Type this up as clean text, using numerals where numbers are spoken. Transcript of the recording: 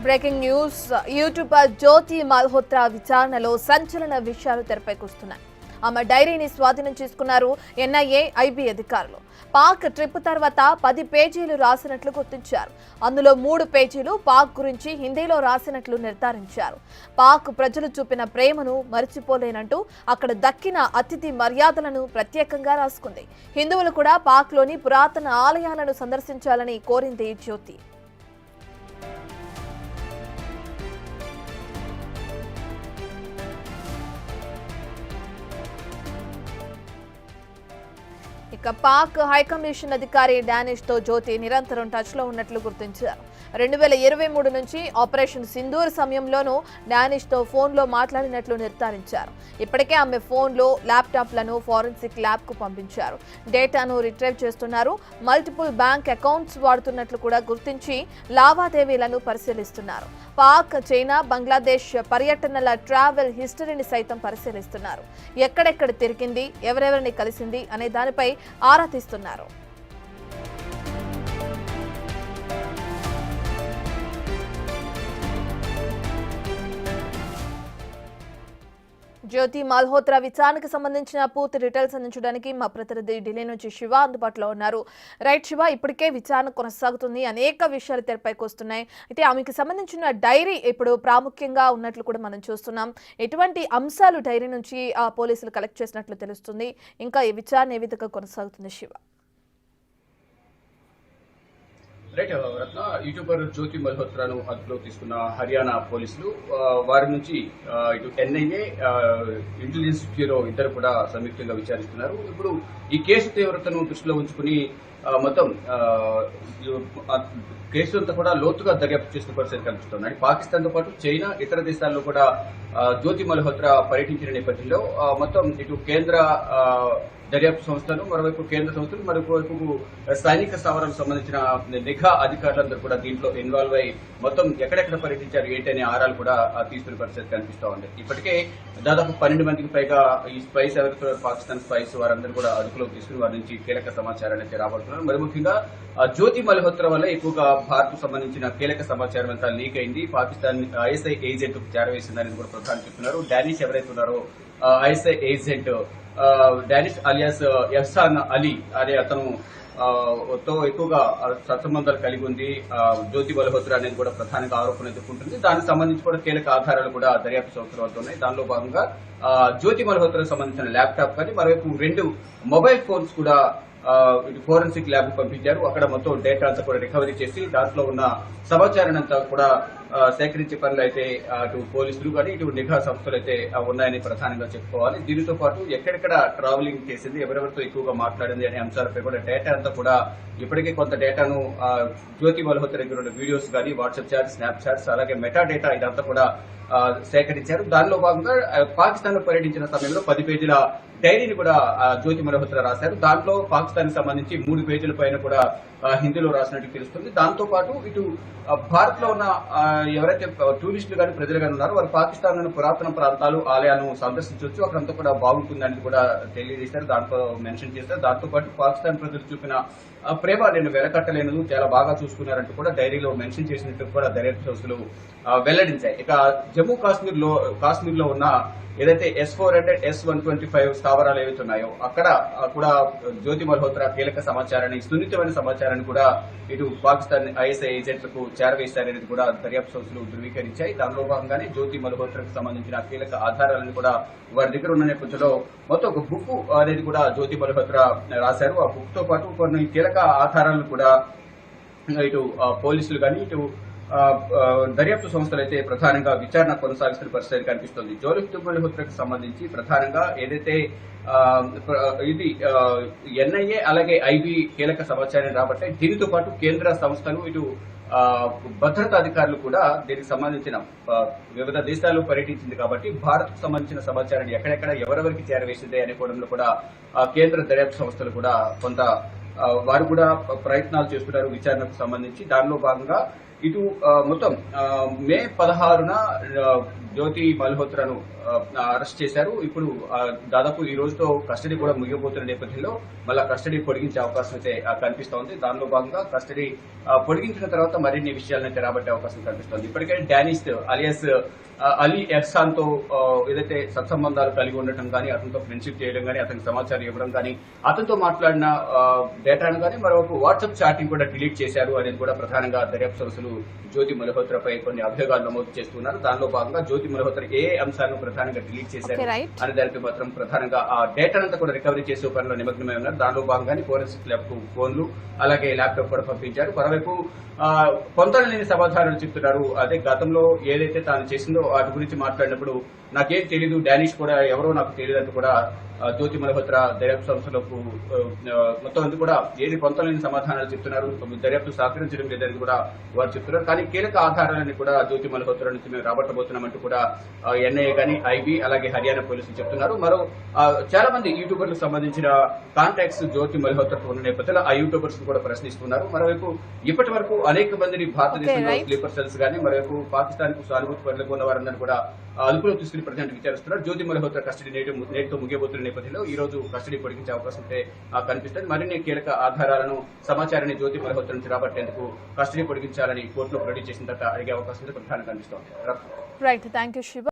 Breaking news YouTuber జ్యోతి మల్హోత్రా విచారణలో సంచలన విషయాలు తెరపైకొస్తున్నాయి. ఆమె డైరీని స్వాధీనం చేసుకున్నారు ఎన్ఐఏ, ఐబీ అధికారులు. పాక్ ట్రిప్ తర్వాత 10 పేజీలు రాసినట్లు గుర్తించారు. అందులో 3 పేజీలు పాక్ గురించి హిందీలో రాసినట్లు నిర్ధారించారు. పాక్ ప్రజలు చూపిన ప్రేమను మరిచిపోలేనంటూ అక్కడ దక్కిన అతిథి మర్యాదలను ప్రత్యేకంగా రాసుకుంది. హిందువులు కూడా పాక్లోని పురాతన ఆలయాలను సందర్శించాలని కోరింది జ్యోతి. ఇక పాక్ హైకమిషన్ అధికారి డానిష్ తో జ్యోతి నిరంతరం టచ్ లో ఉన్నట్లు గుర్తించారు. 2023 నుంచి ఆపరేషన్ సింధూర్ సమయంలోనూ డానిష్ తో ఫోన్లో మాట్లాడినట్లు నిర్ధారించారు. ఇప్పటికే ఆమె ఫోన్లో ల్యాప్టాప్లను ఫోరెన్సిక్ ల్యాబ్ కు పంపించారు. డేటాను రిట్రైవ్ చేస్తున్నారు. మల్టిపుల్ బ్యాంక్ అకౌంట్స్ వాడుతున్నట్లు కూడా గుర్తించి లావాదేవీలను పరిశీలిస్తున్నారు. పాక్, చైనా, బంగ్లాదేశ్ పర్యటనల ట్రావెల్ హిస్టరీని సైతం పరిశీలిస్తున్నారు. ఎక్కడెక్కడ తిరిగింది, ఎవరెవరిని కలిసింది అనే దానిపై ఆరా తీస్తున్నారు. జ్యోతి మల్హోత్రా విచారణకు సంబంధించిన పూర్తి డీటెయిల్స్ అందించడానికి మా ప్రతినిధి ఢిల్లీ నుంచి శివ అందుబాటులో ఉన్నారు. రైట్ శివ, ఇప్పటికే విచారణ కొనసాగుతుంది, అనేక విషయాలు తెరపైకి వస్తున్నాయి. అయితే ఆమెకు సంబంధించిన డైరీ ఇప్పుడు ప్రాముఖ్యంగా ఉన్నట్లు కూడా మనం చూస్తున్నాం. ఎటువంటి అంశాలు డైరీ నుంచి పోలీసులు కలెక్ట్ చేసినట్లు తెలుస్తుంది? ఇంకా ఈ విచారణ ఏ విధంగా కొనసాగుతుంది శివ? రైట్ రత్న, యూట్యూబర్ జ్యోతి మల్హోత్రాను అదుపులో తీసుకున్న హర్యానా పోలీసులు వారి నుంచి ఇటు ఎన్ఐఏ, ఇంటెలిజెన్స్ బ్యూరో ఇద్దరు కూడా సంయుక్తంగా విచారిస్తున్నారు. ఇప్పుడు ఈ కేసు తీవ్రతను దృష్టిలో ఉంచుకుని మొత్తం కేసు అంతా కూడా లోతుగా దర్యాప్తు చేసిన పరిస్థితి కనిపిస్తుంది. అంటే పాకిస్తాన్ తో పాటు చైనా, ఇతర దేశాల్లో కూడా జ్యోతి మల్హోత్రా పర్యటించిన నేపథ్యంలో మొత్తం ఇటు కేంద్ర దర్యాప్తు సంస్థలు, మరోవైపు కేంద్ర సంస్థలు, మరోవైపు సైనిక స్థావరాలకు సంబంధించిన నిఘా అధికారులందరూ కూడా దీంట్లో ఇన్వాల్వ్ అయ్యి మొత్తం ఎక్కడెక్కడ పర్యటించారు ఏంటనే ఆరాలు కూడా తీసుకునే పరిస్థితి కనిపిస్తూ ఉంది. ఇప్పటికే దాదాపు 12 మందికి పైగా ఈ స్పైస్ ఎవరితో పాకిస్తాన్ స్పైస్ వారందరూ కూడా అదుపులోకి తీసుకుని వారి నుంచి కీలక సమాచారాన్ని అయితే రాబడుతున్నారు. మరి ముఖ్యంగా జ్యోతి మల్హోత్రా వల్ల ఎక్కువగా భారత్ సంబంధించిన కీలక సమాచారం అంతా లీక్ అయింది. పాకిస్తాన్ ఐఎస్ఐ ఏజెంట్ కు చేరవేసిందని కూడా ప్రధాని చెప్తున్నారు. డానిష్ ఎవరైతే ఉన్నారో ISI agent Danish alias Ehsan Ali అనే అతను తో ఎక్కువగా సత్సంబంధాలు కలిగి ఉంది జ్యోతి మల్హోత్రా అనేది కూడా ప్రధానంగా ఆరోపణ ఎదుర్కొంటుంది. దానికి సంబంధించి కూడా కీలక ఆధారాలు కూడా దర్యాప్తు సంస్థల వద్ద ఉన్నాయి. దానిలో భాగంగా జ్యోతి మల్హోత్రాకు సంబంధించిన ల్యాప్టాప్ కానీ మరోవైపు 2 మొబైల్ ఫోన్స్ కూడా ఫోరెన్సిక్ ల్యాబ్ పంపించారు. అక్కడ మొత్తం డేటా అంతా కూడా రికవరీ చేసి దాంట్లో ఉన్న సమాచారాన్ని అంతా కూడా సేకరించే పనులు అయితే అటు పోలీసులు కానీ ఇటు నిఘా సంస్థలు అయితే ఉన్నాయని ప్రధానంగా చెప్పుకోవాలి. దీనితో పాటు ఎక్కడెక్కడ ట్రావెలింగ్ చేసింది, ఎవరెవరితో ఎక్కువగా మాట్లాడింది అనే అంశాలపై కూడా డేటా అంతా కూడా ఇప్పటికే కొంత డేటాను జ్యోతి మల్హోత్రా దగ్గర ఉన్న వీడియోస్ కానీ, వాట్సాప్ చాట్స్, స్నాప్ చాట్స్, అలాగే మెటా డేటా ఇదంతా కూడా సేకరించారు. దానిలో భాగంగా పాకిస్తాన్ లో పర్యటించిన సమయంలో 10 పేజీల డైరీని కూడా జ్యోతి మల్హోత్రా రాశారు. దాంట్లో పాకిస్తాన్ కి సంబంధించి 3 పేజీల పైన కూడా హిందీలో రాసినట్టు తెలుస్తుంది. దాంతో పాటు ఇటు భారత్ లో ఉన్న ఎవరైతే టూరిస్టులు కానీ ప్రజలు కానీ ఉన్నారో వారు పాకిస్తాన్ లోని పురాతన ప్రాంతాలు, ఆలయాలను సందర్శించవచ్చు, అక్కడంతా కూడా బాగుంటుందని కూడా తెలియజేశారు. దాంట్లో మెన్షన్ చేశారు. దాంతో పాటు పాకిస్తాన్ ప్రజలు చూపిన ప్రేమ నేను వెలకట్టలేను, చాలా బాగా చూసుకున్నారంటూ కూడా డైరీలో మెన్షన్ చేసినట్టు కూడా దర్యాప్తు సంస్థలు వెల్లడించాయి. ఇక జమ్మూ కాశ్మీర్ లో ఉన్న ఏదైతే S-400, S-125 స్థావరాలు ఏవైతే ఉన్నాయో అక్కడ కూడా జ్యోతి మల్హోత్రా కీలక సమాచారాన్ని, సున్నితమైన సమాచారాన్ని కూడా ఇటు పాకిస్తాన్ ఐఎస్ఐ ఏజెంట్లకు చేరవేశారనేది కూడా దర్యాప్తు సంస్థలు ధృవీకరించాయి. దానిలో భాగంగానే జ్యోతి మల్హోత్రాకు సంబంధించిన కీలక ఆధారాలను కూడా వారి దగ్గర ఉన్న నేపథ్యంలో మొత్తం ఒక బుక్ అనేది కూడా జ్యోతి మల్హోత్రా రాశారు. ఆ బుక్ తో పాటు కొన్ని కీలక ఆధారాలను కూడా ఇటు పోలీసులు కానీ ఇటు దర్యాప్తు సంస్థలు అయితే ప్రధానంగా విచారణ కొనసాగిస్తున్న పరిస్థితి కనిపిస్తోంది. జ్యోతి మల్హోత్రాకు సంబంధించి ప్రధానంగా ఏదైతే ఇది ఎన్ఐఏ అలాగే ఐబీ కీలక సమాచారం రాబట్టే దీనితో పాటు కేంద్ర సంస్థలు ఇటు భద్రతా అధికారులు కూడా దీనికి సంబంధించిన వివిధ దేశాల్లో పర్యటించింది కాబట్టి భారత్ కు సంబంధించిన సమాచారాన్ని ఎక్కడెక్కడ ఎవరెవరికి చేరవేసింది అనే కోణంలో కూడా కేంద్ర దర్యాప్తు సంస్థలు కూడా కొంత వారు కూడా ప్రయత్నాలు చేస్తున్నారు విచారణకు సంబంధించి. దానిలో భాగంగా ఇటు మొత్తం మే 16న జ్యోతి మల్హోత్రాను అరెస్ట్ చేశారు. ఇప్పుడు దాదాపు ఈ రోజుతో కస్టడీ కూడా ముగిపోతున్న నేపథ్యంలో మళ్ళా కస్టడీ పొడిగించే అవకాశం అయితే కనిపిస్తోంది. దానిలో భాగంగా కస్టడీ పొడిగించిన తర్వాత మరిన్ని విషయాలను రాబట్టే అవకాశం కనిపిస్తోంది. ఇప్పటికే డానిష్ అలియాస్ అలీ ఎహ్సాన్ తో ఏదైతే సత్సంబంధాలు కలిగి ఉండటం కానీ, అతనితో ఫ్రెండ్షిప్ చేయడం కానీ, అతనికి సమాచారం ఇవ్వడం కానీ, అతనితో మాట్లాడిన డేటాను కానీ, మరొక వాట్సాప్ చాటింగ్ కూడా డిలీట్ చేశారు అనేది కూడా ప్రధానంగా దర్యాప్తు సంస్థలు జ్యోతి మల్హోత్రాపై కొన్ని అభియోగాలు నమోదు చేస్తున్నారు. దానిలో భాగంగా జ్యోతి మల్హోత్రా ఏ అంశాలను ప్రధానంగా డిలీట్ చేశారు అనే దానికి మాత్రం ప్రధానంగా ఆ డేటానంతా కూడా రికవరీ చేసే పనిలో నిమగ్నమై ఉన్నారు. దానిలో భాగంగానే ఫోరెన్సిక్ ల్యాబ్ కు ఫోన్లు అలాగే ల్యాప్టాప్ కూడా పంపించారు. మరోవైపు పొంతనలేని సమాధానాలు చెప్తున్నారు. అదే గతంలో ఏదైతే తాను చేసిందో వాటి గురించి మాట్లాడినప్పుడు నాకేం తెలీదు, డానిష్ కూడా ఎవరో నాకు తెలియదు అంటూ కూడా జ్యోతి మల్హోత్రా దర్యాప్తు సంస్థలకు మొత్తం అంతా కూడా ఏది పొంతలేని సమాధానాలు చెప్తున్నారు, దర్యాప్తు సహకరించడం లేదని కూడా వారు చెప్తున్నారు. కానీ కీలక ఆధారాలని కూడా జ్యోతి మల్హోత్రా నుంచి మేము రాబట్టబోతున్నామంటూ కూడా ఎన్ఐఏ గానీ, ఐబీ అలాగే హర్యానా పోలీసులు చెప్తున్నారు. మరో చాలా మంది యూట్యూబర్లకు సంబంధించిన కాంటాక్ట్స్ జ్యోతి మల్హోత్రాకు ఉన్న నేపథ్యంలో ఆ యూట్యూబర్స్ కూడా ప్రశ్నిస్తున్నారు. మరోవైపు ఇప్పటి వరకు అనేక మందిని భారతదేశంలో స్లీపర్ సెల్స్ గానీ, మరోవైపు పాకిస్తాన్ కు సానుభూతి పనులకు ఉన్న వారందరూ కూడా అదుపులో తీసుకుని ప్రజెంట్ విచారిస్తున్నారు. జ్యోతి మల్హోత్రా కస్టడీ నేటితో ముగియబోతున్న నేపథ్యంలో ఈ రోజు కస్టడీ పొడిగించే అవకాశం అయితే కనిపిస్తుంది. మరిన్ని కీలక ఆధారాలను, సమాచారాన్ని జ్యోతి మల్హోత్రా నుంచి రాబట్టేందుకు కస్టడీ పొడిగించాలని కోర్టులో ప్రొడ్యూస్ చేసిన తర్వాత అడిగే అవకాశం అయితే ప్రధానంగా కనిపిస్తోంది. Right, thank you Shiva.